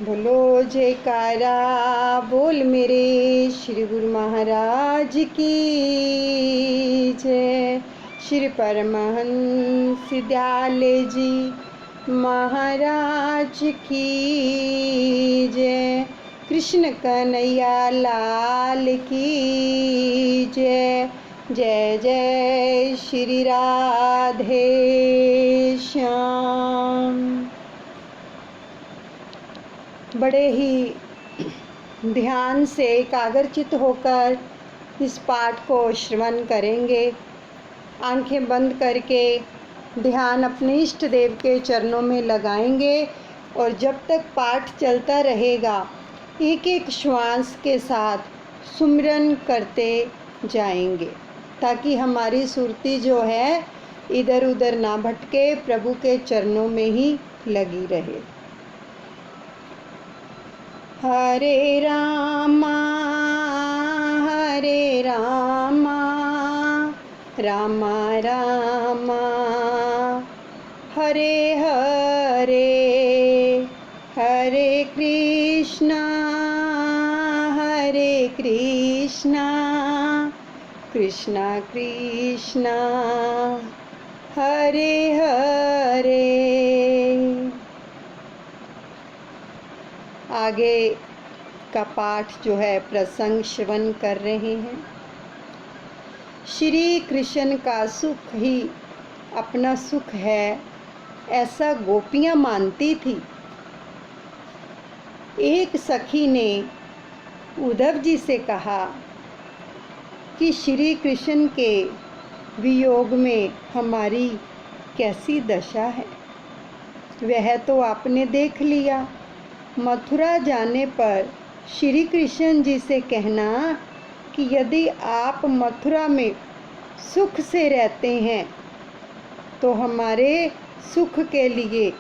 बोलो जयकारा बोल मेरे श्री गुरु महाराज की जय। श्री परमहंस दयाले जी महाराज की जय। कृष्ण कन्हैया लाल की जय। जय जय श्री राधे श्याम। बड़े ही ध्यान से एकाग्रचित होकर इस पाठ को श्रवण करेंगे। आंखें बंद करके ध्यान अपने इष्ट देव के चरणों में लगाएंगे और जब तक पाठ चलता रहेगा एक एक श्वास के साथ सुमिरन करते जाएंगे ताकि हमारी सुरती जो है इधर उधर ना भटके, प्रभु के चरणों में ही लगी रहे। हरे रामा रामा रामा हरे हरे, हरे कृष्णा कृष्णा कृष्णा हरे हरे। आगे का पाठ जो है प्रसंग श्रवण कर रहे हैं। श्री कृष्ण का सुख ही अपना सुख है, ऐसा गोपियाँ मानती थी। एक सखी ने उद्धव जी से कहा कि श्री कृष्ण के वियोग में हमारी कैसी दशा है। वह तो आपने देख लिया, मथुरा जाने पर श्री कृष्ण जी से कहना कि यदि आप मथुरा में सुख से रहते हैं तो हमारे सुख के लिए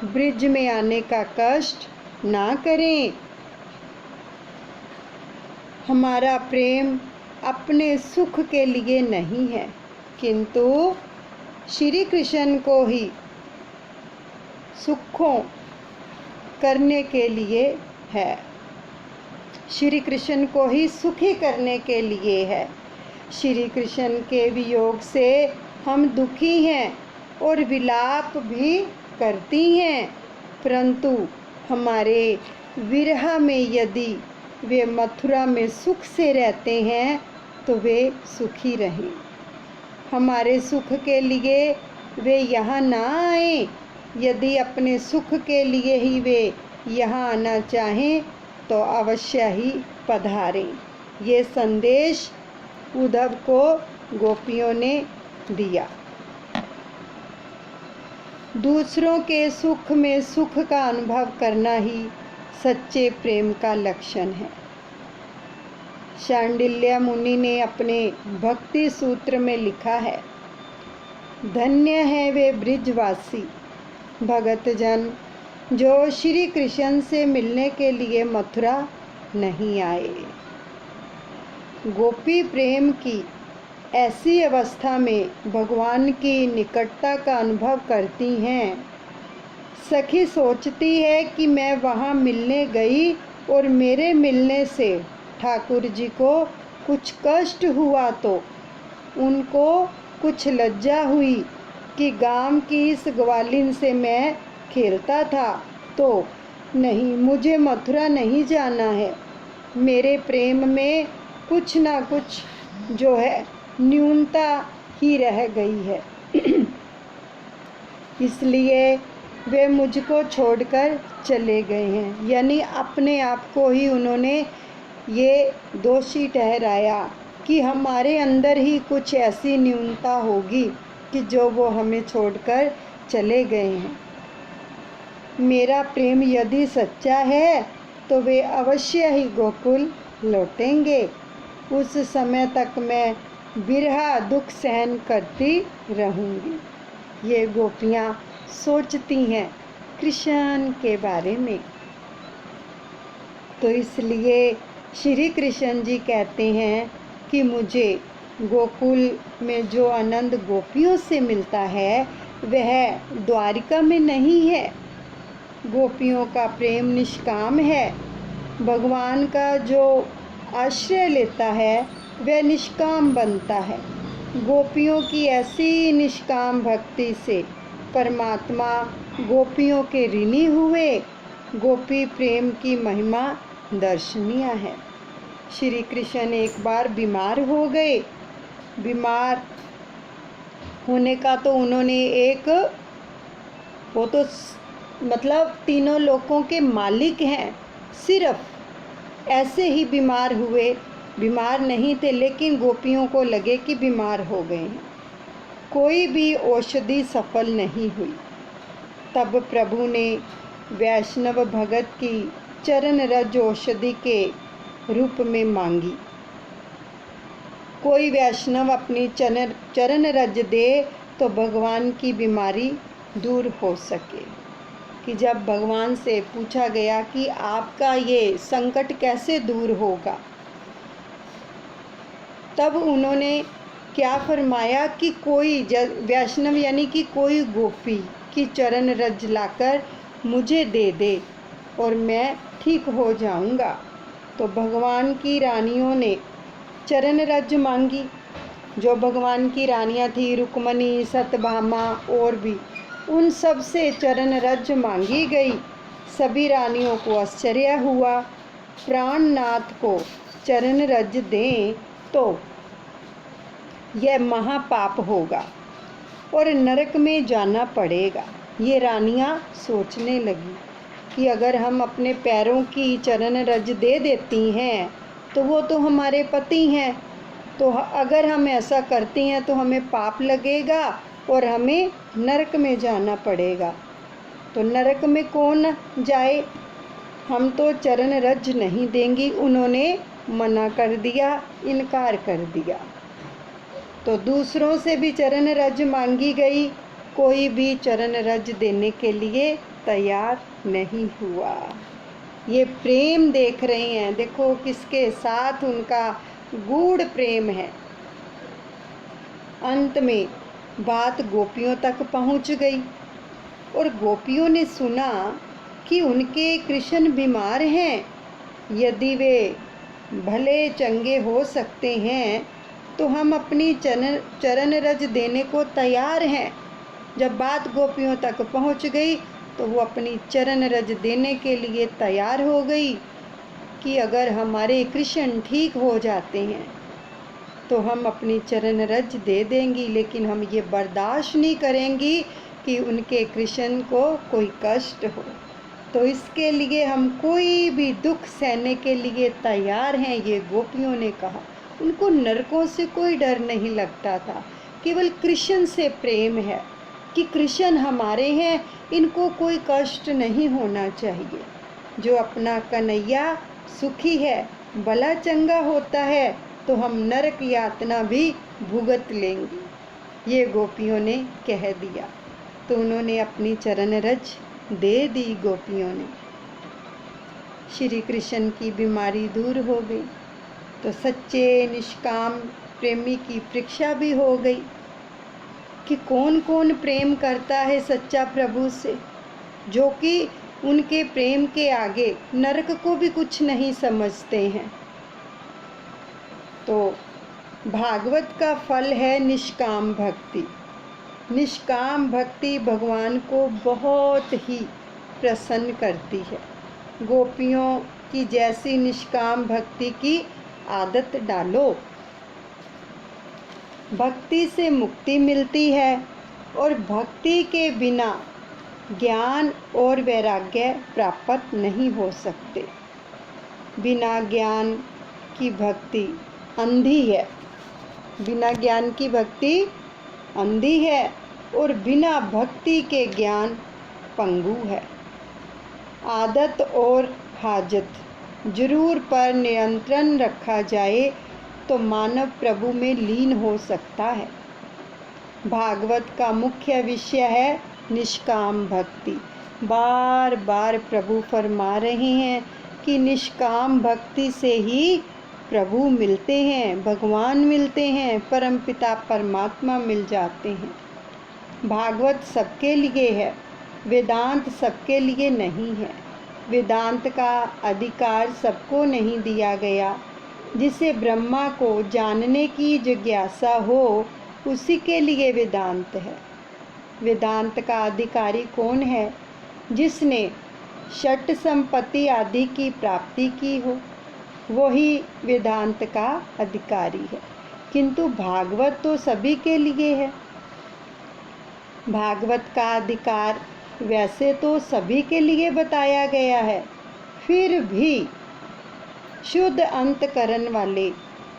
ब्रिज में आने का कष्ट ना करें। हमारा प्रेम अपने सुख के लिए नहीं है किंतु श्री कृष्ण को ही सुखों करने के लिए है, श्री कृष्ण को ही सुखी करने के लिए है। श्री कृष्ण के वियोग से हम दुखी हैं और विलाप भी करती हैं, परंतु हमारे विरह में यदि वे मथुरा में सुख से रहते हैं तो वे सुखी रहें। हमारे सुख के लिए वे यहाँ ना आए। यदि अपने सुख के लिए ही वे यहाँ आना चाहें तो अवश्य ही पधारें। ये संदेश उद्धव को गोपियों ने दिया। दूसरों के सुख में सुख का अनुभव करना ही सच्चे प्रेम का लक्षण है। शांडिल्य मुनि ने अपने भक्ति सूत्र में लिखा है, धन्य है वे ब्रिजवासी भगत जन जो श्री कृष्ण से मिलने के लिए मथुरा नहीं आए। गोपी प्रेम की ऐसी अवस्था में भगवान की निकटता का अनुभव करती हैं। सखी सोचती है कि मैं वहाँ मिलने गई और मेरे मिलने से ठाकुर जी को कुछ कष्ट हुआ तो उनको कुछ लज्जा हुई कि गांव की इस ग्वालिन से मैं खेलता था तो नहीं, मुझे मथुरा नहीं जाना है। मेरे प्रेम में कुछ ना कुछ जो है न्यूनता ही रह गई है इसलिए वे मुझको छोड़कर चले गए हैं। यानी अपने आप को ही उन्होंने ये दोषी ठहराया कि हमारे अंदर ही कुछ ऐसी न्यूनता होगी कि जो वो हमें छोड़कर चले गए हैं। मेरा प्रेम यदि सच्चा है तो वे अवश्य ही गोकुल लौटेंगे। उस समय तक मैं बिरहा दुख सहन करती रहूँगी। ये गोपियाँ सोचती हैं कृष्ण के बारे में। तो इसलिए श्री कृष्ण जी कहते हैं कि मुझे गोकुल में जो आनंद गोपियों से मिलता है वह द्वारिका में नहीं है। गोपियों का प्रेम निष्काम है। भगवान का जो आश्रय लेता है वह निष्काम बनता है। गोपियों की ऐसी निष्काम भक्ति से परमात्मा गोपियों के ऋणी हुए। गोपी प्रेम की महिमा दर्शनीय है। श्री कृष्ण एक बार बीमार हो गए। बीमार होने का तो उन्होंने वो तो मतलब तीनों लोकों के मालिक हैं, सिर्फ ऐसे ही बीमार हुए। बीमार नहीं थे, लेकिन गोपियों को लगे कि बीमार हो गए हैं। कोई भी औषधि सफल नहीं हुई। तब प्रभु ने वैष्णव भगत की चरण रज औषधि के रूप में मांगी। कोई वैष्णव अपनी चरण रज दे तो भगवान की बीमारी दूर हो सके। कि जब भगवान से पूछा गया कि आपका ये संकट कैसे दूर होगा, तब उन्होंने क्या फरमाया कि कोई वैष्णव यानी कि कोई गोपी की चरण रज लाकर मुझे दे दे और मैं ठीक हो जाऊंगा। तो भगवान की रानियों ने चरण रज मांगी। जो भगवान की रानियां थी, रुक्मणी, सत्यभामा और भी, उन सब से चरण रज मांगी गई। सभी रानियों को आश्चर्य हुआ। प्राणनाथ को चरण रज दें तो यह महापाप होगा और नरक में जाना पड़ेगा। ये रानियां सोचने लगी कि अगर हम अपने पैरों की चरण रज दे देती हैं तो वो तो हमारे पति हैं, तो अगर हम ऐसा करती हैं तो हमें पाप लगेगा और हमें नरक में जाना पड़ेगा। तो नरक में कौन जाए, हम तो चरण रज नहीं देंगी। उन्होंने मना कर दिया, इनकार कर दिया। तो दूसरों से भी चरण रज मांगी गई। कोई भी चरण रज देने के लिए तैयार नहीं हुआ। ये प्रेम देख रहे हैं, देखो किसके साथ उनका गूढ़ प्रेम है। अंत में बात गोपियों तक पहुंच गई और गोपियों ने सुना कि उनके कृष्ण बीमार हैं। यदि वे भले चंगे हो सकते हैं तो हम अपनी चरण रज देने को तैयार हैं। जब बात गोपियों तक पहुंच गई तो वो अपनी चरण रज देने के लिए तैयार हो गई कि अगर हमारे कृष्ण ठीक हो जाते हैं तो हम अपनी चरण रज दे देंगी, लेकिन हम ये बर्दाश्त नहीं करेंगी कि उनके कृष्ण को कोई कष्ट हो। तो इसके लिए हम कोई भी दुख सहने के लिए तैयार हैं, ये गोपियों ने कहा। उनको नरकों से कोई डर नहीं लगता था, केवल कृष्ण से प्रेम है कि कृष्ण हमारे हैं, इनको कोई कष्ट नहीं होना चाहिए। जो अपना कन्हैया सुखी है, भला चंगा होता है, तो हम नरक यातना भी भुगत लेंगे। ये गोपियों ने कह दिया। तो उन्होंने अपनी चरण रज दे दी। गोपियों ने, श्री कृष्ण की बीमारी दूर हो गई। तो सच्चे निष्काम प्रेमी की परीक्षा भी हो गई कि कौन कौन प्रेम करता है सच्चा प्रभु से, जो कि उनके प्रेम के आगे नरक को भी कुछ नहीं समझते हैं। तो भागवत का फल है निष्काम भक्ति। निष्काम भक्ति भगवान को बहुत ही प्रसन्न करती है। गोपियों की जैसी निष्काम भक्ति की आदत डालो। भक्ति से मुक्ति मिलती है और भक्ति के बिना ज्ञान और वैराग्य प्राप्त नहीं हो सकते। बिना ज्ञान की भक्ति अंधी है। बिना ज्ञान की भक्ति अंधी है और बिना भक्ति के ज्ञान पंगु है। आदत और हाजत जरूर पर नियंत्रण रखा जाए तो मानव प्रभु में लीन हो सकता है। भागवत का मुख्य विषय है निष्काम भक्ति। बार बार प्रभु फरमा रहे हैं कि निष्काम भक्ति से ही प्रभु मिलते हैं, भगवान मिलते हैं, परमपिता परमात्मा मिल जाते हैं। भागवत सबके लिए है, वेदांत सबके लिए नहीं है। वेदांत का अधिकार सबको नहीं दिया गया। जिसे ब्रह्मा को जानने की जिज्ञासा हो उसी के लिए वेदांत है। वेदांत का अधिकारी कौन है? जिसने षट संपत्ति आदि की प्राप्ति की हो, वही वेदांत का अधिकारी है। किंतु भागवत तो सभी के लिए है। भागवत का अधिकार वैसे तो सभी के लिए बताया गया है, फिर भी शुद्ध अंतकरण वाले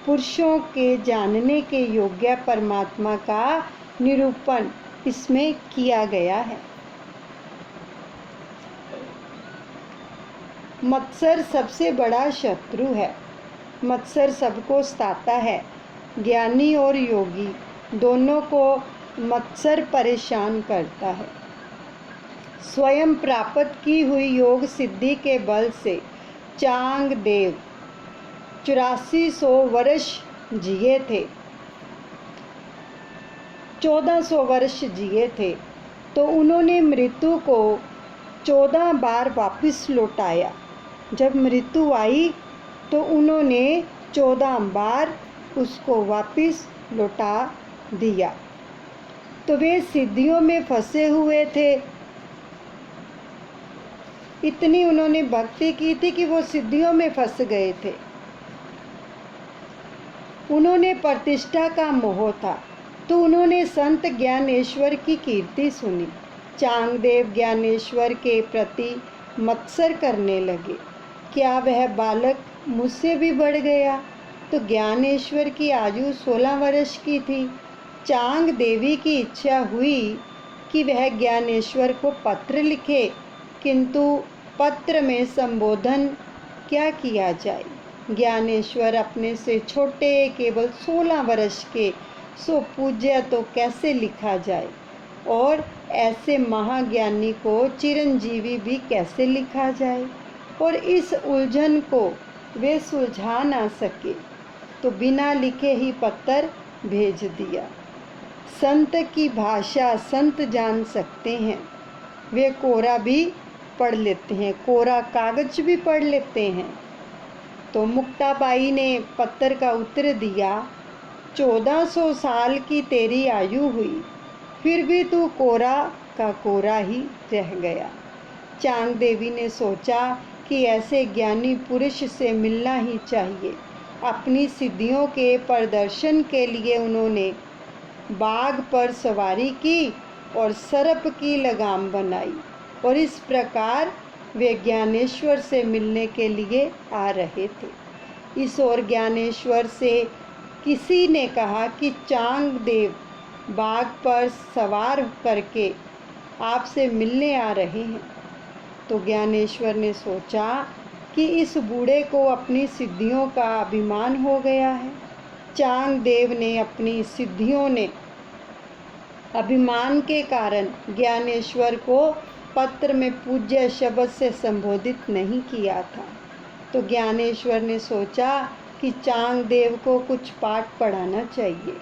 पुरुषों के जानने के योग्य परमात्मा का निरूपण इसमें किया गया है। मत्सर सबसे बड़ा शत्रु है। मत्सर सबको सताता है। ज्ञानी और योगी दोनों को मत्सर परेशान करता है। स्वयं प्राप्त की हुई योग सिद्धि के बल से चांग देव 8400 वर्ष जिए थे। 1400 वर्ष जिए थे तो उन्होंने मृत्यु को 14 बार वापस लौटाया। जब मृत्यु आई तो उन्होंने 14 बार उसको वापस लौटा दिया। तो वे सिद्धियों में फंसे हुए थे। इतनी उन्होंने भक्ति की थी कि वो सिद्धियों में फंस गए थे। उन्होंने प्रतिष्ठा का मोह था तो उन्होंने संत ज्ञानेश्वर की कीर्ति सुनी। चांगदेव ज्ञानेश्वर के प्रति मत्सर करने लगे। क्या वह बालक मुझसे भी बढ़ गया? तो ज्ञानेश्वर की आयु 16 वर्ष की थी। चांग देवी की इच्छा हुई कि वह ज्ञानेश्वर को पत्र लिखे, किंतु पत्र में संबोधन क्या किया जाए। ज्ञानेश्वर अपने से छोटे केवल 16 वर्ष के, सो पूज्य तो कैसे लिखा जाए, और ऐसे महाज्ञानी को चिरंजीवी भी कैसे लिखा जाए। और इस उलझन को वे सुलझा ना सके तो बिना लिखे ही पत्र भेज दिया। संत की भाषा संत जान सकते हैं। वे कोरा भी पढ़ लेते हैं, कोरा कागज भी पढ़ लेते हैं। तो मुक्ताबाई ने पत्र का उत्तर दिया, 1400 साल की तेरी आयु हुई, फिर भी तू कोरा का कोरा ही रह गया। चांग देवी ने सोचा कि ऐसे ज्ञानी पुरुष से मिलना ही चाहिए। अपनी सिद्धियों के प्रदर्शन के लिए उन्होंने बाघ पर सवारी की और सर्प की लगाम बनाई, और इस प्रकार वे ज्ञानेश्वर से मिलने के लिए आ रहे थे। इस ओर ज्ञानेश्वर से किसी ने कहा कि चांग देव बाघ पर सवार करके आपसे मिलने आ रहे हैं। तो ज्ञानेश्वर ने सोचा कि इस बूढ़े को अपनी सिद्धियों का अभिमान हो गया है। चांग देव ने अपनी सिद्धियों ने अभिमान के कारण ज्ञानेश्वर को पत्र में पूज्य शब्द से संबोधित नहीं किया था। तो ज्ञानेश्वर ने सोचा कि चांग देव को कुछ पाठ पढ़ाना चाहिए।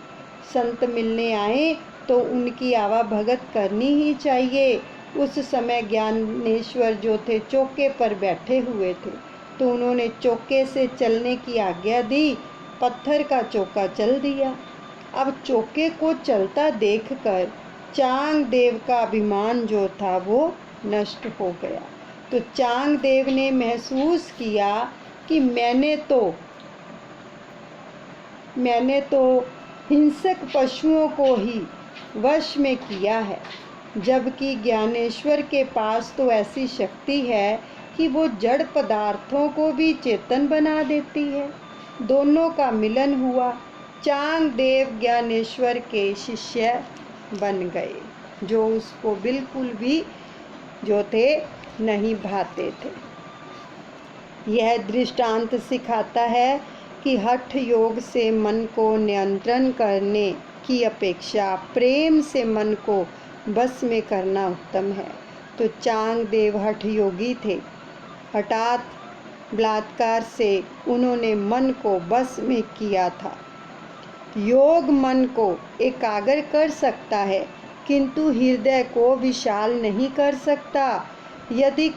संत मिलने आए तो उनकी आवाभगत करनी ही चाहिए। उस समय ज्ञानेश्वर जो थे चौके पर बैठे हुए थे, तो उन्होंने चौके से चलने की आज्ञा दी। पत्थर का चौका चल दिया। अब चौके को चलता देखकर चांग देव का अभिमान जो था वो नष्ट हो गया। तो चांग देव ने महसूस किया कि मैंने तो हिंसक पशुओं को ही वश में किया है, जबकि ज्ञानेश्वर के पास तो ऐसी शक्ति है कि वो जड़ पदार्थों को भी चेतन बना देती है। दोनों का मिलन हुआ। चांग देव ज्ञानेश्वर के शिष्य बन गए, जो उसको बिल्कुल भी जो थे नहीं भाते थे। यह दृष्टांत सिखाता है कि हठ योग से मन को नियंत्रण करने की अपेक्षा प्रेम से मन को बस में करना उत्तम है। तो चांग देव हठ योगी थे। हठात बलात्कार से उन्होंने मन को बस में किया था। योग मन को एकाग्र कर सकता है, किंतु हृदय को विशाल नहीं कर सकता। यदि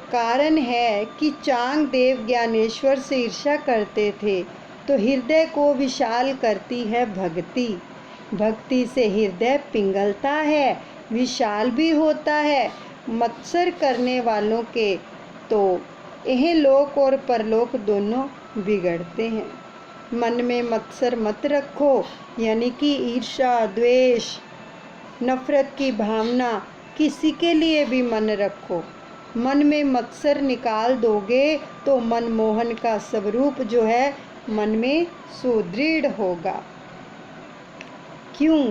कारण है कि चांगदेव ज्ञानेश्वर से ईर्ष्या करते थे, तो हृदय को विशाल करती है भक्ति। भक्ति से हृदय पिघलता है, विशाल भी होता है। मत्सर करने वालों के तो यह लोक और परलोक दोनों बिगड़ते हैं। मन में मत्सर मत रखो, यानी कि ईर्ष्या, द्वेष, नफरत की भावना किसी के लिए भी मन रखो। मन में मत्सर निकाल दोगे तो मनमोहन का स्वरूप जो है मन में सुदृढ़ होगा। क्यों,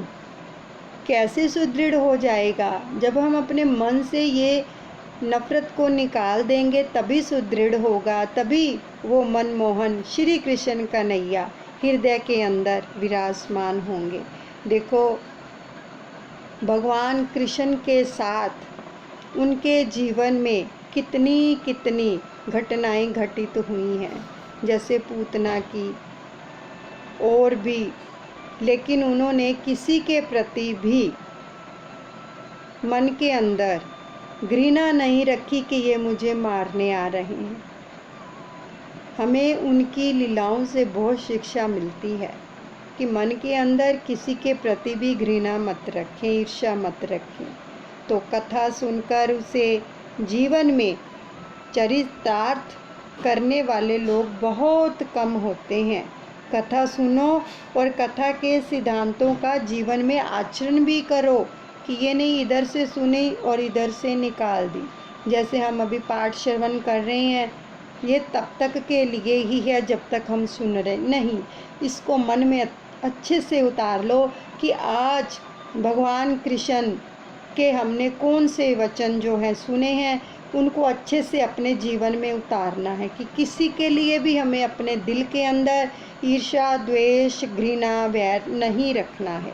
कैसे सुदृढ़ हो जाएगा? जब हम अपने मन से ये नफरत को निकाल देंगे तभी सुदृढ़ होगा, तभी वो मनमोहन श्री कृष्ण कन्हैया हृदय के अंदर विराजमान होंगे। देखो, भगवान कृष्ण के साथ उनके जीवन में कितनी कितनी घटनाएं घटित हुई हैं, जैसे पूतना की और भी, लेकिन उन्होंने किसी के प्रति भी मन के अंदर घृणा नहीं रखी कि ये मुझे मारने आ रहे हैं। हमें उनकी लीलाओं से बहुत शिक्षा मिलती है कि मन के अंदर किसी के प्रति भी घृणा मत रखें, ईर्ष्या मत रखें। तो कथा सुनकर उसे जीवन में चरितार्थ करने वाले लोग बहुत कम होते हैं। कथा सुनो और कथा के सिद्धांतों का जीवन में आचरण भी करो, कि ये नहीं इधर से सुनी और इधर से निकाल दी। जैसे हम अभी पाठ श्रवण कर रहे हैं, ये तब तक के लिए ही है जब तक हम सुन रहे नहीं, इसको मन में अच्छे से उतार लो कि आज भगवान कृष्ण के हमने कौन से वचन जो हैं सुने हैं, उनको अच्छे से अपने जीवन में उतारना है कि किसी के लिए भी हमें अपने दिल के अंदर ईर्ष्या, द्वेष, घृणा, वैर नहीं रखना है।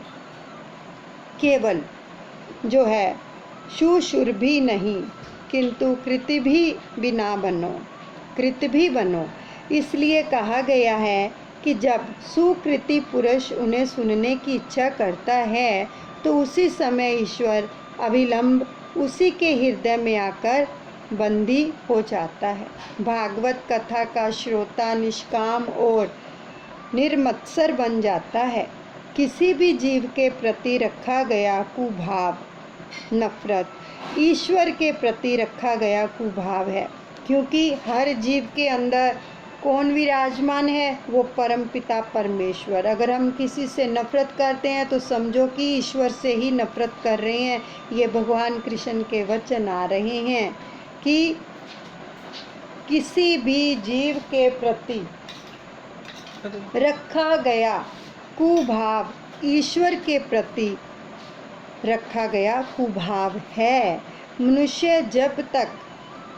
केवल जो है सुशुर भी नहीं, किंतु कृति भी ना बनो, कृत भी बनो। इसलिए कहा गया है कि जब सुकृति पुरुष उन्हें सुनने की इच्छा करता है तो उसी समय ईश्वर अविलंब उसी के हृदय में आकर बंदी हो जाता है। भागवत कथा का श्रोता निष्काम और निर्मत्सर बन जाता है। किसी भी जीव के प्रति रखा गया कुभाव, नफरत, ईश्वर के प्रति रखा गया कुभाव है, क्योंकि हर जीव के अंदर कौन विराजमान है? वो परमपिता परमेश्वर। अगर हम किसी से नफरत करते हैं तो समझो कि ईश्वर से ही नफरत कर रहे हैं। ये भगवान कृष्ण के वचन आ रहे हैं कि किसी भी जीव के प्रति रखा गया कुभाव ईश्वर के प्रति रखा गया कुभाव है। मनुष्य जब तक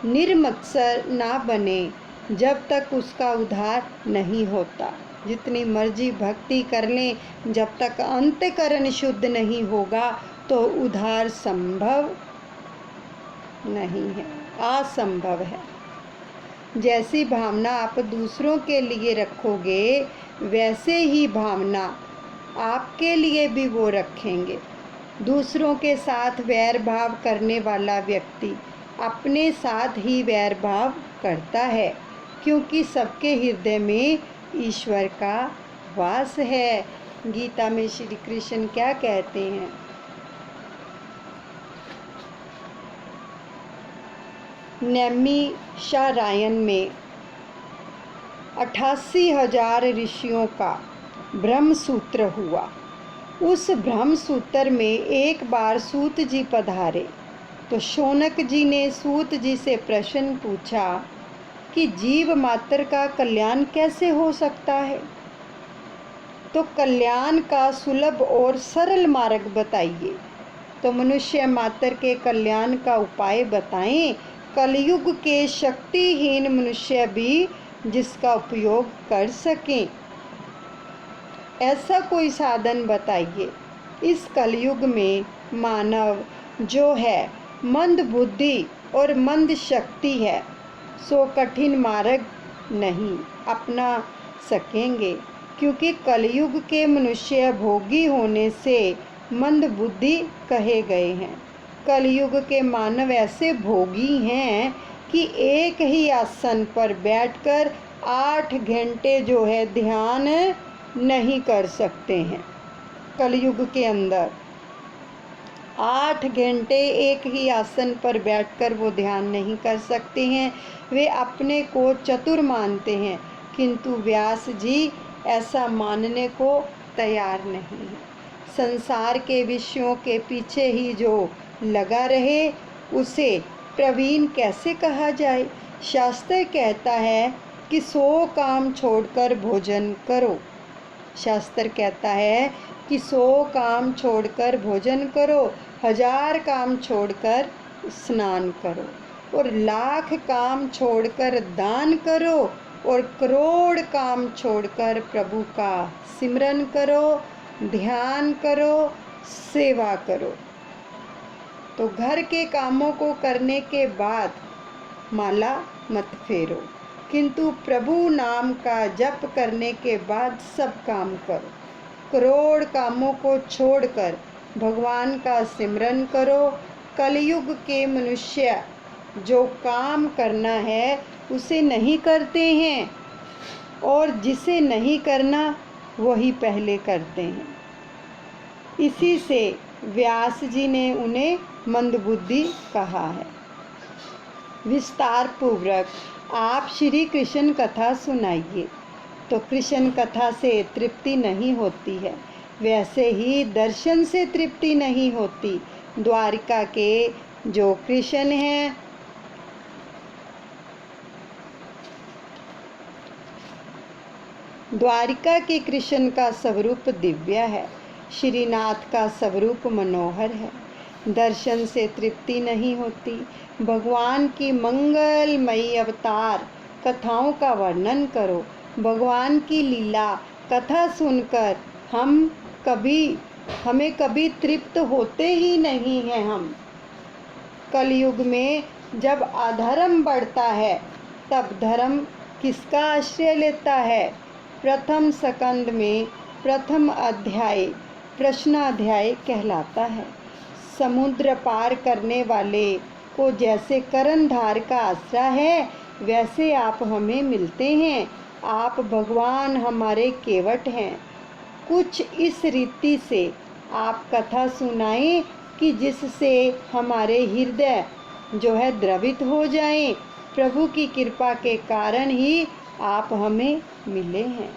निर्मत्सर ना बने, जब तक उसका उद्धार नहीं होता। जितनी मर्जी भक्ति कर लें, जब तक अंतःकरण शुद्ध नहीं होगा तो उद्धार संभव नहीं है, असंभव है। जैसी भावना आप दूसरों के लिए रखोगे, वैसे ही भावना आपके लिए भी वो रखेंगे। दूसरों के साथ वैर भाव करने वाला व्यक्ति अपने साथ ही वैर भाव करता है, क्योंकि सबके हृदय में ईश्वर का वास है। गीता में श्री कृष्ण क्या कहते हैं? नैमिषारण्य में 88,000 ऋषियों का ब्रह्म सूत्र हुआ। उस ब्रह्म सूत्र में एक बार सूत जी पधारे तो शौनक जी ने सूत जी से प्रश्न पूछा कि जीव मात्र का कल्याण कैसे हो सकता है? तो कल्याण का सुलभ और सरल मार्ग बताइए। तो मनुष्य मात्र के कल्याण का उपाय बताएं, कलयुग के शक्तिहीन मनुष्य भी जिसका उपयोग कर सकें। ऐसा कोई साधन बताइए। इस कलयुग में मानव जो है मंद बुद्धि और मंद शक्ति है, सो कठिन मार्ग नहीं अपना सकेंगे, क्योंकि कलयुग के मनुष्य भोगी होने से मंद बुद्धि कहे गए हैं। कलयुग के मानव ऐसे भोगी हैं कि एक ही आसन पर बैठकर 8 घंटे जो है ध्यान नहीं कर सकते हैं। कलयुग के अंदर 8 घंटे एक ही आसन पर बैठकर वो ध्यान नहीं कर सकते हैं। वे अपने को चतुर मानते हैं, किंतु व्यास जी ऐसा मानने को तैयार नहीं है। संसार के विषयों के पीछे ही जो लगा रहे उसे प्रवीण कैसे कहा जाए। शास्त्र कहता है कि 100 काम छोड़कर भोजन करो। शास्त्र कहता है कि 100 काम छोड़कर भोजन करो, 1000 काम छोड़कर स्नान करो, और 1,00,000 काम छोड़कर दान करो, और करोड़ काम छोड़कर प्रभु का सिमरन करो, ध्यान करो, सेवा करो। तो घर के कामों को करने के बाद माला मत फेरो, किंतु प्रभु नाम का जप करने के बाद सब काम करो। करोड़ कामों को छोड़कर भगवान का सिमरन करो। कलयुग के मनुष्य जो काम करना है उसे नहीं करते हैं, और जिसे नहीं करना वही पहले करते हैं। इसी से व्यास जी ने उन्हें मंदबुद्धि कहा है। विस्तार पूर्वक आप श्री कृष्ण कथा सुनाइए। तो कृष्ण कथा से तृप्ति नहीं होती है, वैसे ही दर्शन से तृप्ति नहीं होती। द्वारिका के जो कृष्ण हैं, द्वारिका के कृष्ण का स्वरूप दिव्य है, श्रीनाथ का स्वरूप मनोहर है। दर्शन से तृप्ति नहीं होती। भगवान की मंगलमयी अवतार कथाओं का वर्णन करो। भगवान की लीला कथा सुनकर हमें कभी तृप्त होते ही नहीं हैं हम। कलयुग में जब अधर्म बढ़ता है तब धर्म किसका आश्रय लेता है। प्रथम स्कंद में प्रथम अध्याय प्रश्नाध्याय कहलाता है। समुद्र पार करने वाले को जैसे कर्णधार का आसरा है, वैसे आप हमें मिलते हैं। आप भगवान हमारे केवट हैं। कुछ इस रीति से आप कथा सुनाएं कि जिससे हमारे हृदय जो है द्रवित हो जाएं। प्रभु की कृपा के कारण ही आप हमें मिले हैं।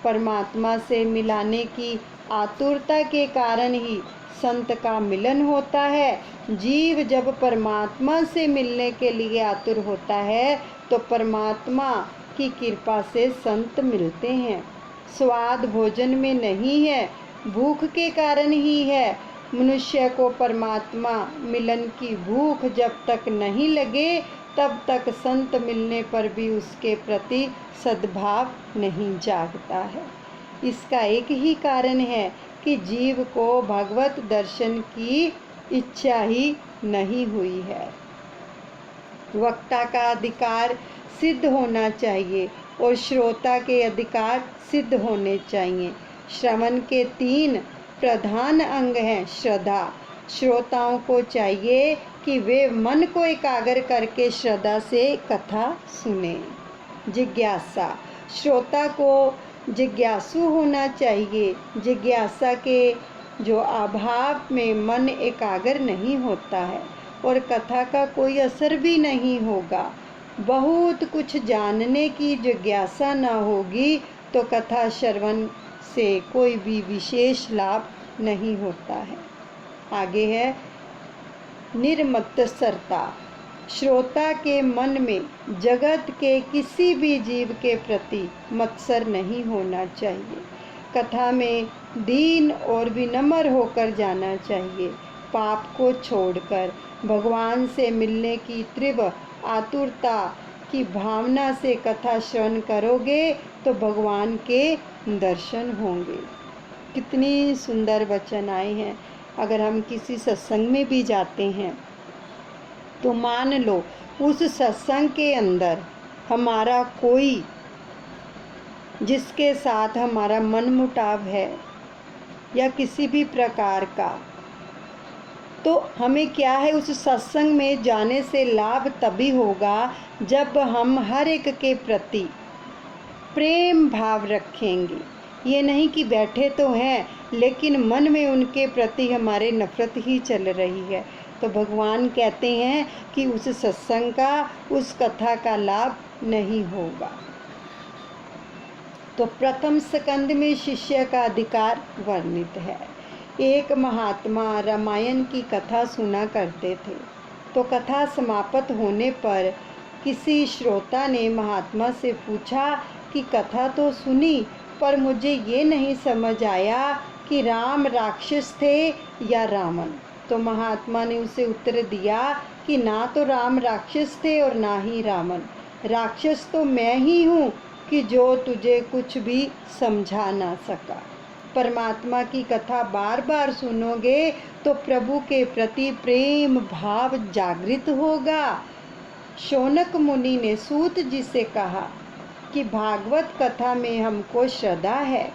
परमात्मा से मिलाने की आतुरता के कारण ही संत का मिलन होता है। जीव जब परमात्मा से मिलने के लिए आतुर होता है तो परमात्मा की कृपा से संत मिलते हैं। स्वाद भोजन में नहीं है, भूख के कारण ही है। मनुष्य को परमात्मा मिलन की भूख जब तक नहीं लगे तब तक संत मिलने पर भी उसके प्रति सद्भाव नहीं जागता है। इसका एक ही कारण है कि जीव को भगवत दर्शन की इच्छा ही नहीं हुई है। वक्ता का अधिकार सिद्ध होना चाहिए और श्रोता के अधिकार सिद्ध होने चाहिए। श्रवण के 3 प्रधान अंग हैं। श्रद्धा, श्रोताओं को चाहिए कि वे मन को एकाग्र करके श्रद्धा से कथा सुने। जिज्ञासा, श्रोता को जिज्ञासु होना चाहिए। जिज्ञासा के जो अभाव में मन एकाग्र नहीं होता है और कथा का कोई असर भी नहीं होगा। बहुत कुछ जानने की जिज्ञासा न होगी तो कथा श्रवण से कोई भी विशेष लाभ नहीं होता है। आगे है निर्मत्सरता। श्रोता के मन में जगत के किसी भी जीव के प्रति मत्सर नहीं होना चाहिए। कथा में दीन और विनम्र होकर जाना चाहिए। पाप को छोड़कर भगवान से मिलने की तीव्र आतुरता की भावना से कथा श्रवण करोगे तो भगवान के दर्शन होंगे। कितनी सुंदर वचन आए हैं। अगर हम किसी सत्संग में भी जाते हैं तो मान लो उस सत्संग के अंदर हमारा कोई जिसके साथ हमारा मनमुटाव है, या किसी भी प्रकार का, तो हमें क्या है, उस सत्संग में जाने से लाभ तभी होगा जब हम हर एक के प्रति प्रेम भाव रखेंगे। ये नहीं कि बैठे तो हैं लेकिन मन में उनके प्रति हमारे नफ़रत ही चल रही है, तो भगवान कहते हैं कि उस सत्संग का, उस कथा का लाभ नहीं होगा। तो प्रथम स्कंद में शिष्य का अधिकार वर्णित है। एक महात्मा रामायण की कथा सुना करते थे, तो कथा समाप्त होने पर किसी श्रोता ने महात्मा से पूछा कि कथा तो सुनी पर मुझे ये नहीं समझ आया कि राम राक्षस थे या रावण। तो महात्मा ने उसे उत्तर दिया कि ना तो राम राक्षस थे और ना ही रावण, राक्षस तो मैं ही हूँ कि जो तुझे कुछ भी समझा ना सका। परमात्मा की कथा बार बार सुनोगे तो प्रभु के प्रति प्रेम भाव जागृत होगा। शौनक मुनि ने सूत जी से कहा कि भागवत कथा में हमको श्रद्धा है,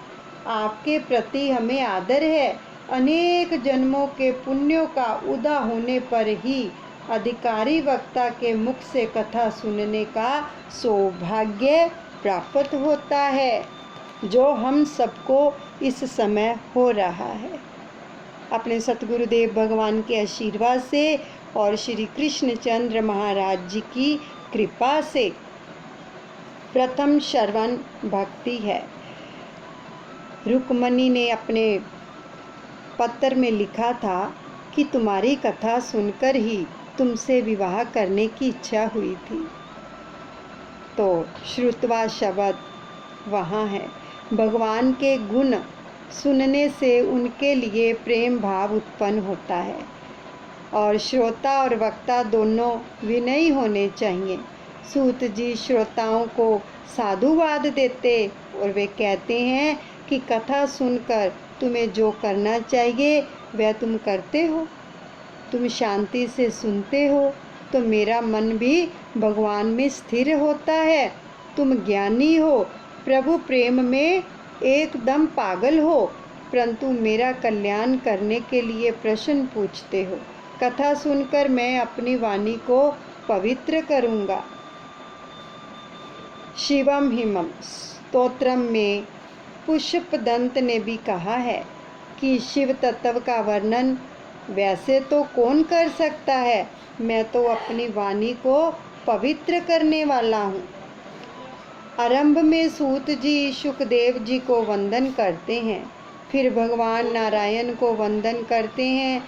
आपके प्रति हमें आदर है, अनेक जन्मों के पुण्यों का उदा होने पर ही अधिकारी वक्ता के मुख से कथा सुनने का सौभाग्य प्राप्त होता है, जो हम सबको इस समय हो रहा है। अपने सतगुरुदेव भगवान के आशीर्वाद से और श्री कृष्णचंद्र महाराज जी की कृपा से प्रथम श्रवण भक्ति है। रुक्मणी ने अपने पत्र में लिखा था कि तुम्हारी कथा सुनकर ही तुमसे विवाह करने की इच्छा हुई थी। तो श्रुतवा शब्द वहाँ है। भगवान के गुण सुनने से उनके लिए प्रेम भाव उत्पन्न होता है और श्रोता और वक्ता दोनों विनयी होने चाहिए। सूत जी श्रोताओं को साधुवाद देते और वे कहते हैं कि कथा सुनकर तुम्हें जो करना चाहिए वह तुम करते हो, तुम शांति से सुनते हो तो मेरा मन भी भगवान में स्थिर होता है। तुम ज्ञानी हो, प्रभु प्रेम में एकदम पागल हो, परंतु मेरा कल्याण करने के लिए प्रश्न पूछते हो। कथा सुनकर मैं अपनी वाणी को पवित्र करूँगा। शिवम हिमम स्तोत्रम में पुष्पदंत ने भी कहा है कि शिव तत्व का वर्णन वैसे तो कौन कर सकता है, मैं तो अपनी वाणी को पवित्र करने वाला हूँ। आरंभ में सूत जी सुखदेव जी को वंदन करते हैं, फिर भगवान नारायण को वंदन करते हैं।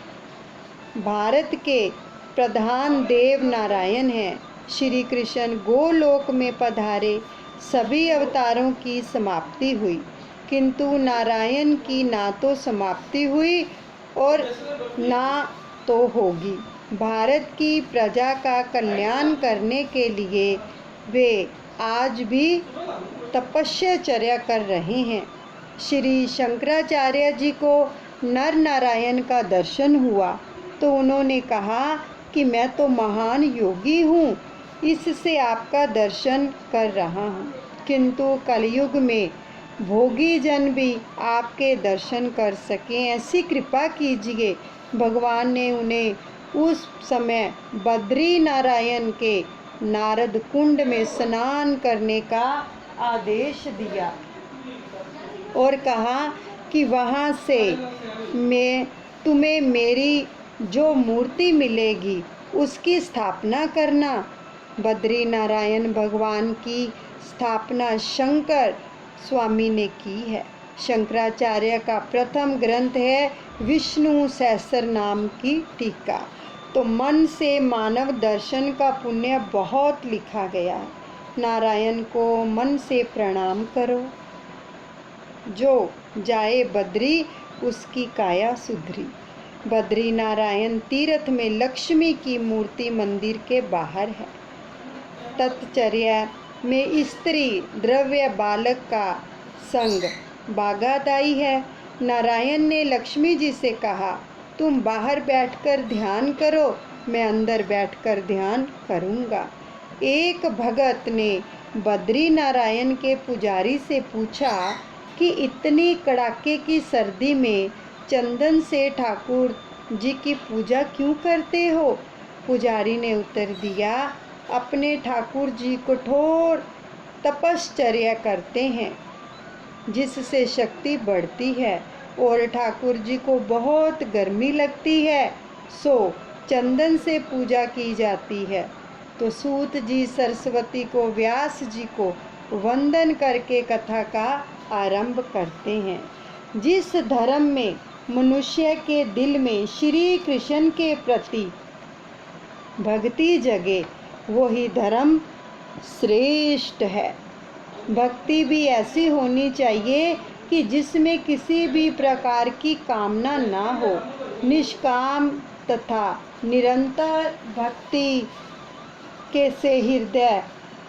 भारत के प्रधान देव नारायण हैं। श्री कृष्ण गोलोक में पधारे, सभी अवतारों की समाप्ति हुई, किंतु नारायण की ना तो समाप्ति हुई और ना तो होगी। भारत की प्रजा का कल्याण करने के लिए वे आज भी तपस्याचर्या कर रहे हैं। श्री शंकराचार्य जी को नर नारायण का दर्शन हुआ तो उन्होंने कहा कि मैं तो महान योगी हूँ, इससे आपका दर्शन कर रहा हूँ, किंतु कलयुग में भोगी जन भी आपके दर्शन कर सकें, ऐसी कृपा कीजिए। भगवान ने उन्हें उस समय बद्री नारायण के नारद कुंड में स्नान करने का आदेश दिया और कहा कि वहाँ से मैं तुम्हें मेरी जो मूर्ति मिलेगी उसकी स्थापना करना। बद्री नारायण भगवान की स्थापना शंकर स्वामी ने की है। शंकराचार्य का प्रथम ग्रंथ है विष्णु सहस्र नाम की टीका। तो मन से मानव दर्शन का पुण्य बहुत लिखा गया है। नारायण को मन से प्रणाम करो, जो जाए बद्री उसकी काया सुधरी। बद्री नारायण तीर्थ में लक्ष्मी की मूर्ति मंदिर के बाहर है। तत्चर्या में स्त्री द्रव्य बालक का संग बागादाई है। नारायण ने लक्ष्मी जी से कहा, तुम बाहर बैठकर ध्यान करो, मैं अंदर बैठकर ध्यान करूँगा। एक भगत ने बद्री नारायण के पुजारी से पूछा कि इतनी कड़ाके की सर्दी में चंदन से ठाकुर जी की पूजा क्यों करते हो? पुजारी ने उत्तर दिया, अपने ठाकुर जी कठोर तपश्चर्या करते हैं जिससे शक्ति बढ़ती है और ठाकुर जी को बहुत गर्मी लगती है, सो चंदन से पूजा की जाती है। तो सूत जी सरस्वती को व्यास जी को वंदन करके कथा का आरंभ करते हैं। जिस धर्म में मनुष्य के दिल में श्री कृष्ण के प्रति भक्ति जगे वही धर्म श्रेष्ठ है। भक्ति भी ऐसी होनी चाहिए कि जिसमें किसी भी प्रकार की कामना ना हो। निष्काम तथा निरंतर भक्ति के से हृदय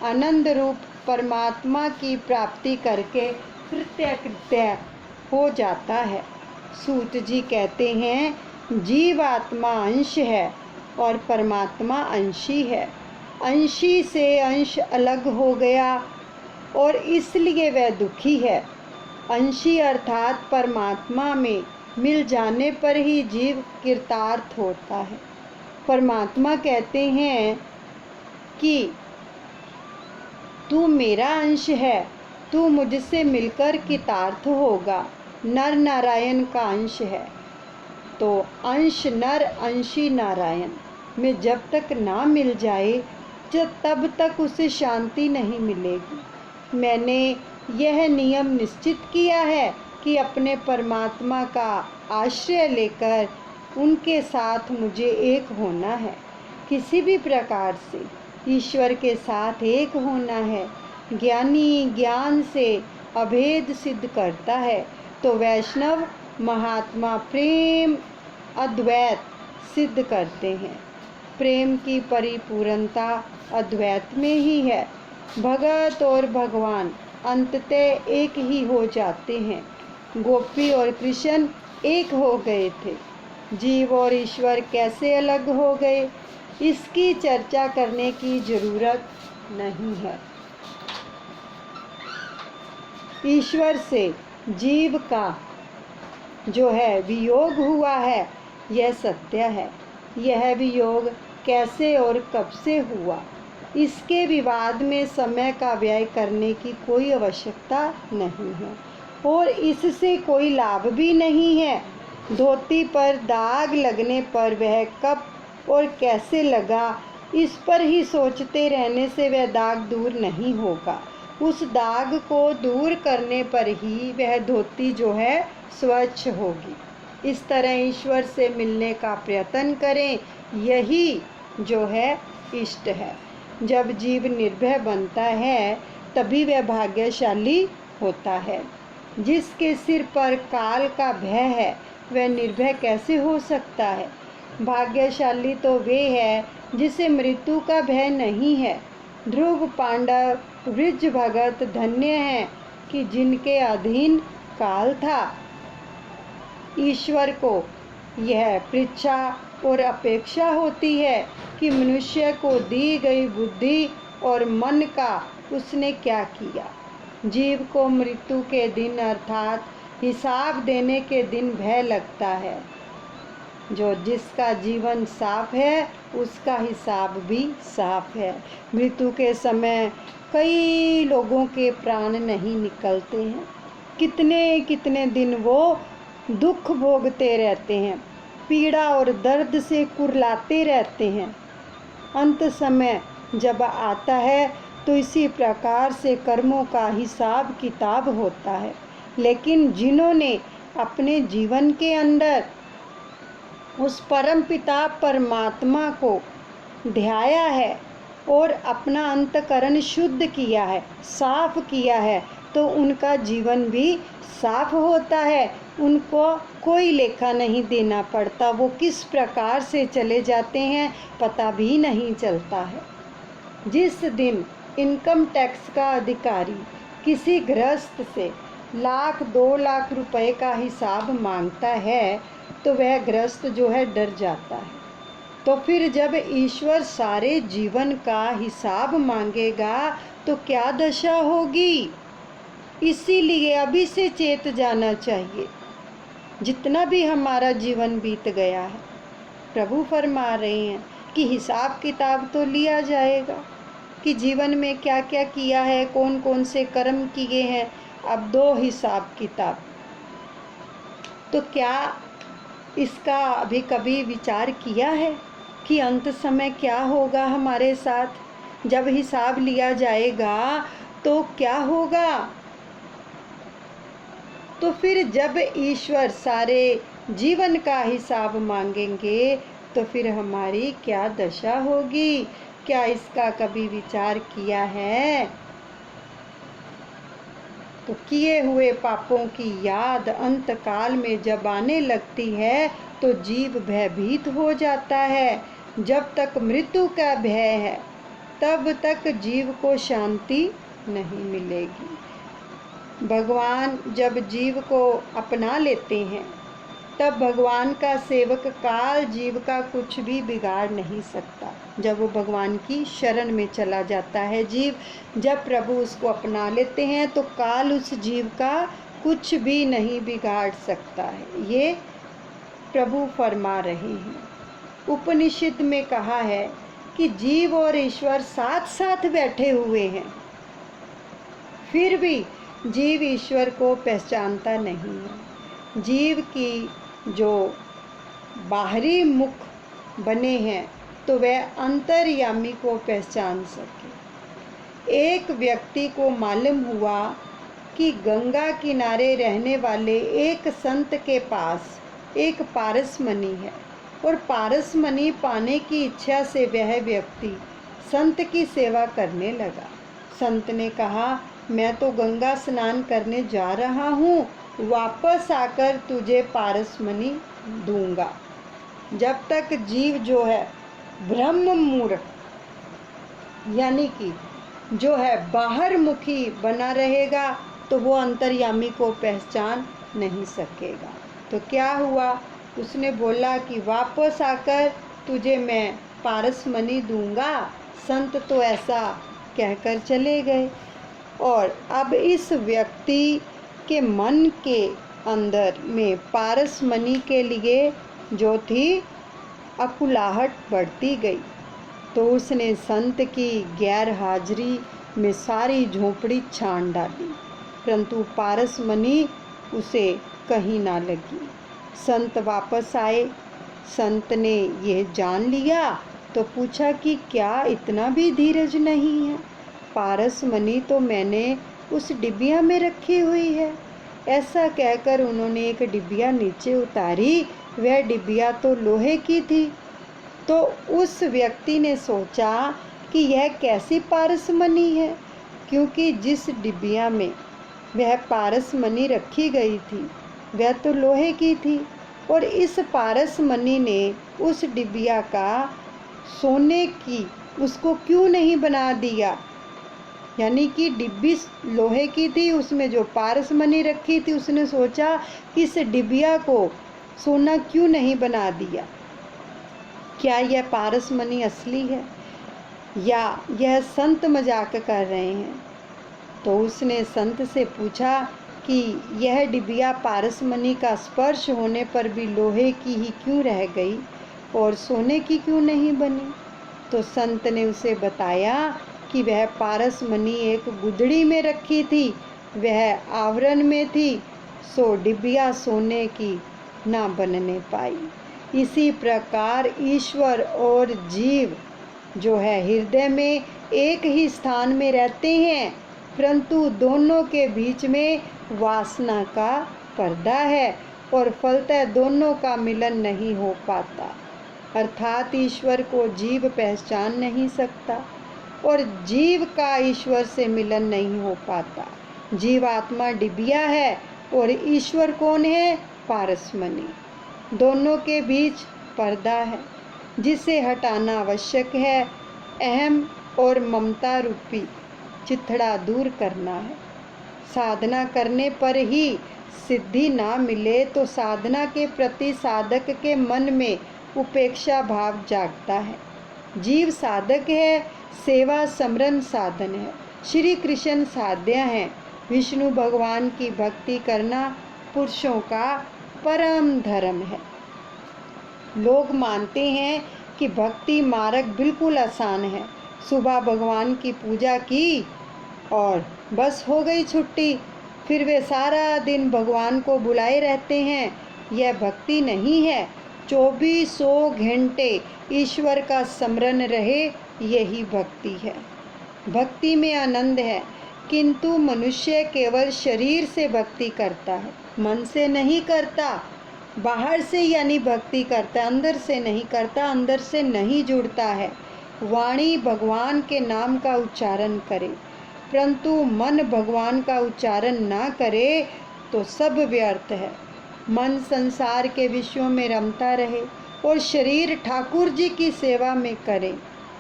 आनंद रूप परमात्मा की प्राप्ति करके कृत्य हो जाता है। सूत जी कहते हैं, जीव आत्मा अंश है और परमात्मा अंशी है। अंशी से अंश अलग हो गया और इसलिए वह दुखी है। अंशी अर्थात परमात्मा में मिल जाने पर ही जीव कृतार्थ होता है। परमात्मा कहते हैं कि तू मेरा अंश है, तू मुझसे मिलकर कृतार्थ होगा। नर नारायण का अंश है, तो अंश नर अंशी नारायण में जब तक ना मिल जाए तब तक उसे शांति नहीं मिलेगी। मैंने यह नियम निश्चित किया है कि अपने परमात्मा का आश्रय लेकर उनके साथ मुझे एक होना है। किसी भी प्रकार से ईश्वर के साथ एक होना है। ज्ञानी ज्ञान से अभेद सिद्ध करता है, तो वैष्णव महात्मा प्रेम अद्वैत सिद्ध करते हैं। प्रेम की परिपूर्णता अद्वैत में ही है। भगत और भगवान अंततः एक ही हो जाते हैं। गोपी और कृष्ण एक हो गए थे। जीव और ईश्वर कैसे अलग हो गए, इसकी चर्चा करने की जरूरत नहीं है। ईश्वर से जीव का जो है वियोग हुआ है, यह सत्य है। यह वियोग कैसे और कब से हुआ, इसके विवाद में समय का व्यय करने की कोई आवश्यकता नहीं है और इससे कोई लाभ भी नहीं है। धोती पर दाग लगने पर वह कब और कैसे लगा, इस पर ही सोचते रहने से वह दाग दूर नहीं होगा। उस दाग को दूर करने पर ही वह धोती जो है स्वच्छ होगी। इस तरह ईश्वर से मिलने का प्रयत्न करें, यही जो है इष्ट है। जब जीव निर्भय बनता है तभी वह भाग्यशाली होता है। जिसके सिर पर काल का भय है वह निर्भय कैसे हो सकता है? भाग्यशाली तो वे है जिसे मृत्यु का भय नहीं है। ध्रुव पांडव वृज भगत धन्य हैं कि जिनके अधीन काल था। ईश्वर को यह परीक्षा और अपेक्षा होती है कि मनुष्य को दी गई बुद्धि और मन का उसने क्या किया। जीव को मृत्यु के दिन अर्थात हिसाब देने के दिन भय लगता है। जो जिसका जीवन साफ है उसका हिसाब भी साफ है। मृत्यु के समय कई लोगों के प्राण नहीं निकलते हैं। कितने कितने दिन वो दुख भोगते रहते हैं, पीड़ा और दर्द से कुर्लाते रहते हैं। अंत समय जब आता है तो इसी प्रकार से कर्मों का हिसाब किताब होता है। लेकिन जिन्होंने अपने जीवन के अंदर उस परम पिता परमात्मा को ध्याया है और अपना अंतकरण शुद्ध किया है, साफ किया है, तो उनका जीवन भी साफ होता है। उनको कोई लेखा नहीं देना पड़ता। वो किस प्रकार से चले जाते हैं पता भी नहीं चलता है। जिस दिन इनकम टैक्स का अधिकारी किसी गृहस्थ से 1,00,000-2 लाख रुपए का हिसाब मांगता है तो वह गृहस्थ जो है डर जाता है। तो फिर जब ईश्वर सारे जीवन का हिसाब मांगेगा तो क्या दशा होगी। इसीलिए अभी से चेत जाना चाहिए। जितना भी हमारा जीवन बीत गया है, प्रभु फरमा रहे हैं कि हिसाब किताब तो लिया जाएगा कि जीवन में क्या क्या किया है, कौन कौन से कर्म किए हैं। अब दो हिसाब किताब। तो क्या इसका अभी कभी विचार किया है कि अंत समय क्या होगा हमारे साथ? जब हिसाब लिया जाएगा तो क्या होगा? तो फिर जब ईश्वर सारे जीवन का हिसाब मांगेंगे तो फिर हमारी क्या दशा होगी? क्या इसका कभी विचार किया है? तो किए हुए पापों की याद अंत काल में जब आने लगती है तो जीव भयभीत हो जाता है। जब तक मृत्यु का भय है तब तक जीव को शांति नहीं मिलेगी। भगवान जब जीव को अपना लेते हैं तब भगवान का सेवक काल जीव का कुछ भी बिगाड़ नहीं सकता। जब वो भगवान की शरण में चला जाता है जीव, जब प्रभु उसको अपना लेते हैं तो काल उस जीव का कुछ भी नहीं बिगाड़ सकता है। ये प्रभु फरमा रहे हैं। उपनिषद में कहा है कि जीव और ईश्वर साथ साथ बैठे हुए हैं, फिर भी जीव ईश्वर को पहचानता नहीं है। जीव की जो बाहरी मुख बने हैं तो वह अंतर्यामी को पहचान सके। एक व्यक्ति को मालूम हुआ कि गंगा किनारे रहने वाले एक संत के पास एक पारसमणि है और पारसमणि पाने की इच्छा से वह व्यक्ति संत की सेवा करने लगा। संत ने कहा, मैं तो गंगा स्नान करने जा रहा हूँ, वापस आकर तुझे पारसमणि दूंगा। जब तक जीव जो है ब्रह्म मूर्ख यानी कि जो है बाहर मुखी बना रहेगा तो वो अंतर्यामी को पहचान नहीं सकेगा। तो क्या हुआ? उसने बोला कि वापस आकर तुझे मैं पारसमणि दूंगा। संत तो ऐसा कहकर चले गए और अब इस व्यक्ति के मन के अंदर में पारसमणि के लिए जो थी अकुलाहट बढ़ती गई। तो उसने संत की गैर हाजिरी में सारी झोंपड़ी छान डाली, परंतु पारसमणि उसे कहीं ना लगी। संत वापस आए। संत ने यह जान लिया तो पूछा कि क्या इतना भी धीरज नहीं है? पारसमणि तो मैंने उस डिबिया में रखी हुई है। ऐसा कहकर उन्होंने एक डिबिया नीचे उतारी। वह डिबिया तो लोहे की थी। तो उस व्यक्ति ने सोचा कि यह कैसी पारसमणि है, क्योंकि जिस डिबिया में वह पारसमणि रखी गई थी वह तो लोहे की थी और इस पारसमणि ने उस डिबिया का सोने की उसको क्यों नहीं बना दिया? यानी कि डिब्बी लोहे की थी, उसमें जो पारसमणि रखी थी उसने सोचा कि इस डिबिया को सोना क्यों नहीं बना दिया? क्या यह पारसमणि असली है या यह संत मजाक कर रहे हैं? तो उसने संत से पूछा कि यह डिबिया पारसमणि का स्पर्श होने पर भी लोहे की ही क्यों रह गई और सोने की क्यों नहीं बनी? तो संत ने उसे बताया कि वह पारसमणि एक गुदड़ी में रखी थी, वह आवरण में थी, सो डिबिया सोने की ना बनने पाई। इसी प्रकार ईश्वर और जीव जो है हृदय में एक ही स्थान में रहते हैं, परंतु दोनों के बीच में वासना का पर्दा है और फलतः दोनों का मिलन नहीं हो पाता। अर्थात ईश्वर को जीव पहचान नहीं सकता और जीव का ईश्वर से मिलन नहीं हो पाता। जीवात्मा डिबिया है और ईश्वर कौन है? पारसमणि। दोनों के बीच पर्दा है जिसे हटाना आवश्यक है। अहम और ममता रूपी चिथड़ा दूर करना है। साधना करने पर ही सिद्धि ना मिले तो साधना के प्रति साधक के मन में उपेक्षा भाव जागता है। जीव साधक है, सेवा समरण साधन है। श्री कृष्ण साध्य हैं विष्णु भगवान की भक्ति करना पुरुषों का परम धर्म है। लोग मानते हैं कि भक्ति मार्ग बिल्कुल आसान है। सुबह भगवान की पूजा की और बस हो गई छुट्टी, फिर वे सारा दिन भगवान को बुलाए रहते हैं। यह भक्ति नहीं है। 2400 घंटे ईश्वर का स्मरण रहे, यही भक्ति है। भक्ति में आनंद है, किंतु मनुष्य केवल शरीर से भक्ति करता है, मन से नहीं करता। बाहर से यानी भक्ति करता, अंदर से नहीं करता, अंदर से नहीं जुड़ता है। वाणी भगवान के नाम का उच्चारण करे, परंतु मन भगवान का उच्चारण ना करे तो सब व्यर्थ है। मन संसार के विषयों में रमता रहे और शरीर ठाकुर जी की सेवा में करे,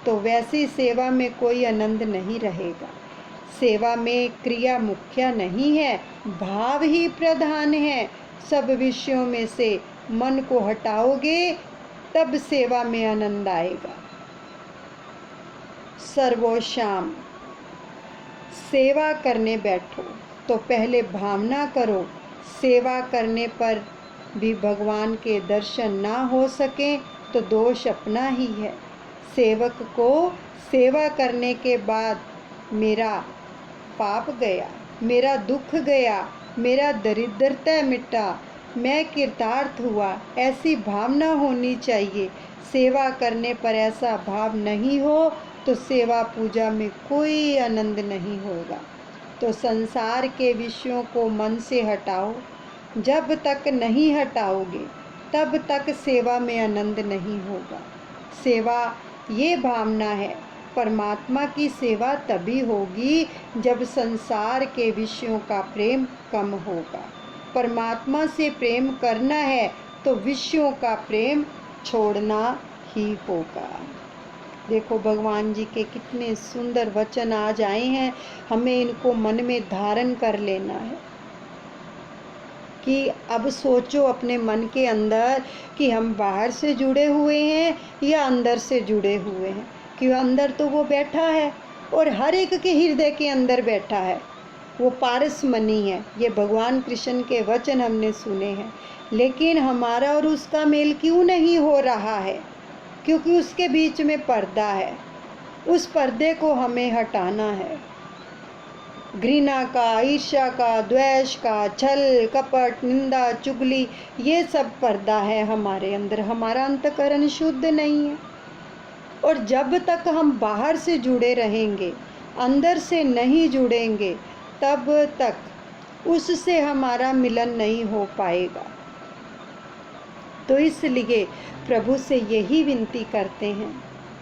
तो वैसी सेवा में कोई आनंद नहीं रहेगा। सेवा में क्रिया मुख्य नहीं है, भाव ही प्रधान है। सब विषयों में से मन को हटाओगे तब सेवा में आनंद आएगा। सर्वोशाम सेवा करने बैठो तो पहले भावना करो। सेवा करने पर भी भगवान के दर्शन ना हो सके तो दोष अपना ही है। सेवक को सेवा करने के बाद मेरा पाप गया, मेरा दुख गया, मेरा दरिद्रता मिटा, मैं कृतार्थ हुआ, ऐसी भावना होनी चाहिए। सेवा करने पर ऐसा भाव नहीं हो तो सेवा पूजा में कोई आनंद नहीं होगा। तो संसार के विषयों को मन से हटाओ। जब तक नहीं हटाओगे तब तक सेवा में आनंद नहीं होगा। सेवा ये भावना है। परमात्मा की सेवा तभी होगी जब संसार के विषयों का प्रेम कम होगा। परमात्मा से प्रेम करना है तो विषयों का प्रेम छोड़ना ही होगा। देखो भगवान जी के कितने सुंदर वचन आज आए हैं, हमें इनको मन में धारण कर लेना है कि अब सोचो अपने मन के अंदर कि हम बाहर से जुड़े हुए हैं या अंदर से जुड़े हुए हैं। कि अंदर तो वो बैठा है और हर एक के हृदय के अंदर बैठा है, वो पारसमणि है। ये भगवान कृष्ण के वचन हमने सुने हैं, लेकिन हमारा और उसका मेल क्यों नहीं हो रहा है? क्योंकि उसके बीच में पर्दा है। उस पर्दे को हमें हटाना है। घृणा का, ईर्ष्या का, द्वेष का, छल कपट, निंदा चुगली, ये सब पर्दा है हमारे अंदर। हमारा अंतःकरण शुद्ध नहीं है। और जब तक हम बाहर से जुड़े रहेंगे, अंदर से नहीं जुड़ेंगे, तब तक उससे हमारा मिलन नहीं हो पाएगा। तो इसलिए प्रभु से यही विनती करते हैं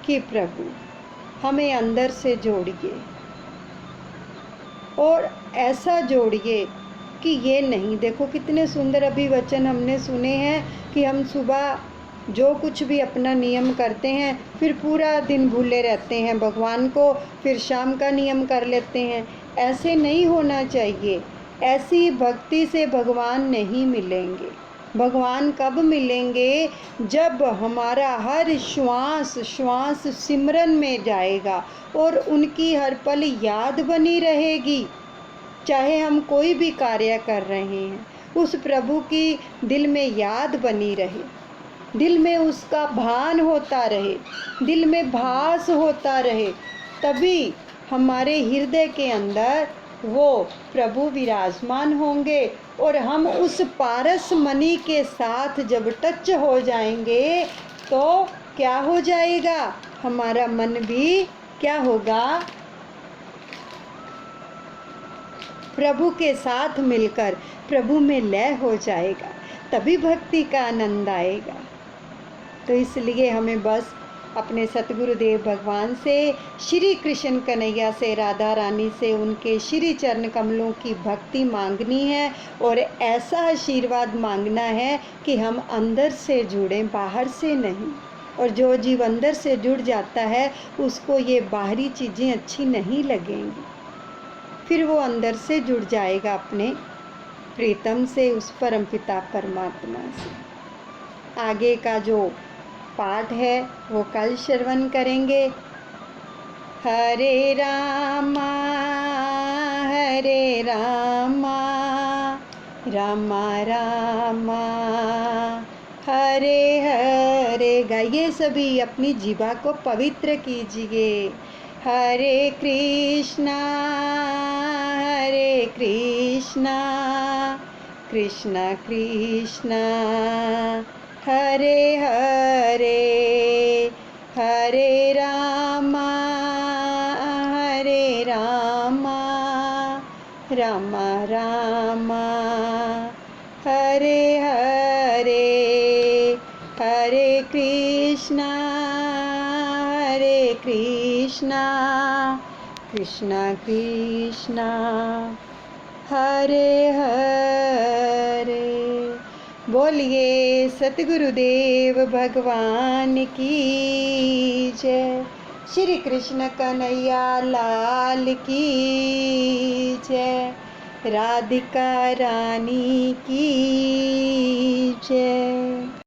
कि प्रभु हमें अंदर से जोड़िए और ऐसा जोड़िए कि ये नहीं, देखो कितने सुंदर अभी वचन हमने सुने हैं कि हम सुबह जो कुछ भी अपना नियम करते हैं फिर पूरा दिन भूले रहते हैं भगवान को, फिर शाम का नियम कर लेते हैं। ऐसे नहीं होना चाहिए। ऐसी भक्ति से भगवान नहीं मिलेंगे। भगवान कब मिलेंगे? जब हमारा हर श्वास श्वास सिमरन में जाएगा और उनकी हर पल याद बनी रहेगी। चाहे हम कोई भी कार्य कर रहे हैं, उस प्रभु की दिल में याद बनी रहे, दिल में उसका भान होता रहे, दिल में भास होता रहे, तभी हमारे हृदय के अंदर वो प्रभु विराजमान होंगे। और हम उस पारस मणि के साथ जब टच हो जाएंगे तो क्या हो जाएगा? हमारा मन भी क्या होगा? प्रभु के साथ मिलकर प्रभु में लय हो जाएगा, तभी भक्ति का आनंद आएगा। तो इसलिए हमें बस अपने सतगुरुदेव भगवान से, श्री कृष्ण कन्हैया से, राधा रानी से उनके श्री चरण कमलों की भक्ति मांगनी है और ऐसा आशीर्वाद मांगना है कि हम अंदर से जुड़ें, बाहर से नहीं। और जो जीव अंदर से जुड़ जाता है उसको ये बाहरी चीज़ें अच्छी नहीं लगेंगी। फिर वो अंदर से जुड़ जाएगा अपने प्रीतम से, उस परमपिता परमात्मा से। आगे का जो पाठ है वो कल श्रवण करेंगे। हरे रामा रामा रामा हरे हरे। गाइए सभी, अपनी जीवा को पवित्र कीजिए। हरे कृष्णा कृष्णा कृष्णा हरे हरे, हरे रामा रामा रामा हरे हरे, हरे कृष्णा कृष्णा कृष्णा हरे हरे। बोलिए सतगुरुदेव भगवान की जय। श्री कृष्ण कन्हैया लाल की जय। राधिका रानी की जय।